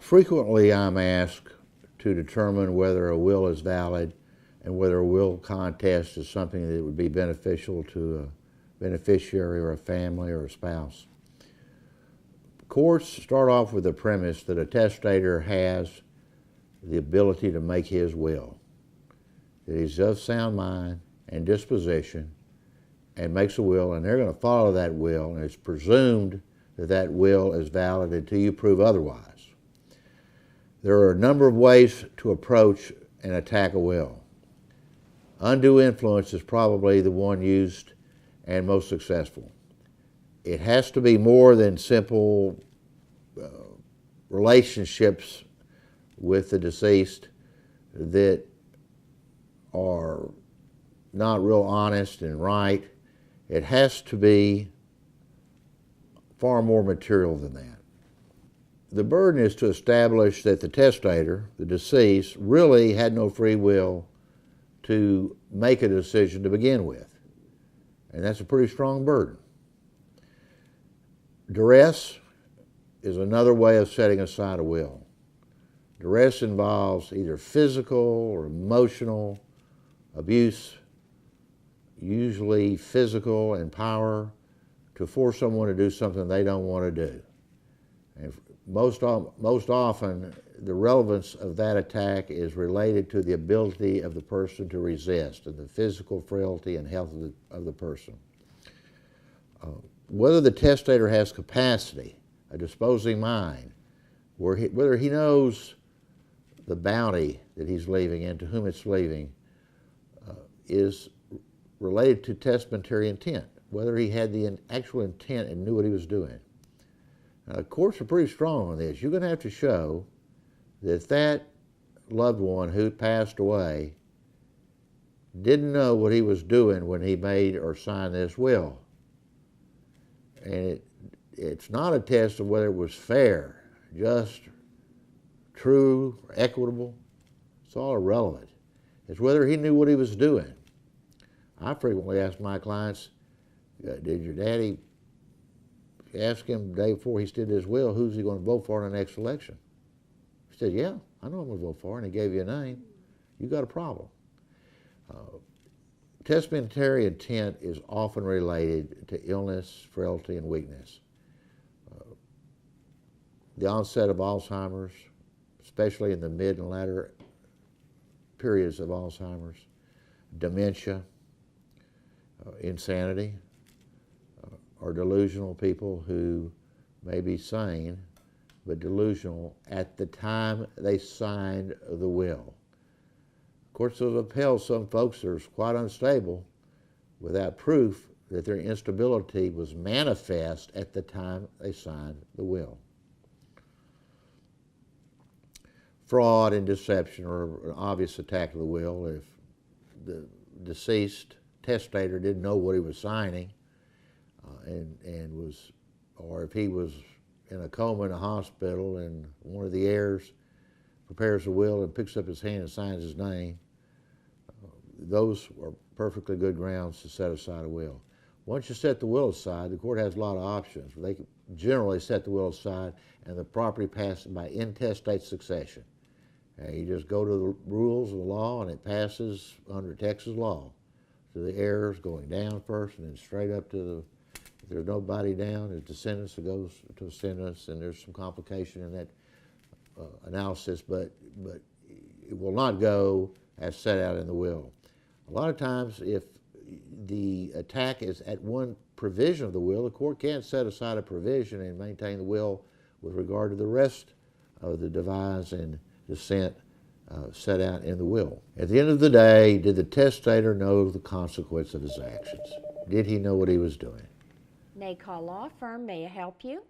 Frequently I'm asked to determine whether a will is valid and whether a will contest is something that would be beneficial to a beneficiary or a family or a spouse. Courts start off with the premise that a testator has the ability to make his will, that he's of sound mind and disposition and makes a will, and they're going to follow that will, and it's presumed that that will is valid until you prove otherwise. There are a number of ways to approach and attack a will. Undue influence is probably the one used and most successful. It has to be more than simple relationships with the deceased that are not real honest and right. It has to be far more material than that. The burden is to establish that the testator, the deceased, really had no free will to make a decision to begin with. And that's a pretty strong burden. Duress is another way of setting aside a will. Duress involves either physical or emotional abuse, usually physical and power, to force someone to do something they don't want to do. And most often, the relevance of that attack is related to the ability of the person to resist and the physical frailty and health of the person. Whether the testator has capacity, a disposing mind, whether he knows the bounty that he's leaving and to whom it's leaving, is related to testamentary intent, whether he had the actual intent and knew what he was doing. Courts are pretty strong on this. You're going to have to show that that loved one who passed away didn't know what he was doing when he made or signed this will. And it's not a test of whether it was fair, just, true, equitable. It's all irrelevant. It's whether he knew what he was doing. I frequently ask my clients, did your daddy ask him the day before he did his will, who's he going to vote for in the next election? He said, yeah, I know I'm going to vote for, and he gave you a name. You got a problem. Testamentary intent is often related to illness, frailty, and weakness. The onset of Alzheimer's, especially in the mid and latter periods of Alzheimer's, dementia, insanity, or delusional people who may be sane but delusional at the time they signed the will. Courts have upheld some folks that are quite unstable without proof that their instability was manifest at the time they signed the will. Fraud and deception are an obvious attack of the will. If the deceased testator didn't know what he was signing, or if he was in a coma in a hospital and one of the heirs prepares a will and picks up his hand and signs his name, those are perfectly good grounds to set aside a will. Once you set the will aside, the court has a lot of options. They can generally set the will aside and the property passes by intestate succession. And you just go to the rules of the law and it passes under Texas law. So the heirs going down first and then straight up to the, if there's nobody down, there's descendants, it goes to descendants, and there's some complication in that analysis, but it will not go as set out in the will. A lot of times, if the attack is at one provision of the will, the court can't set aside a provision and maintain the will with regard to the rest of the devise and descent set out in the will. At the end of the day, did the testator know the consequence of his actions? Did he know what he was doing? NACAW Law Firm, may I help you?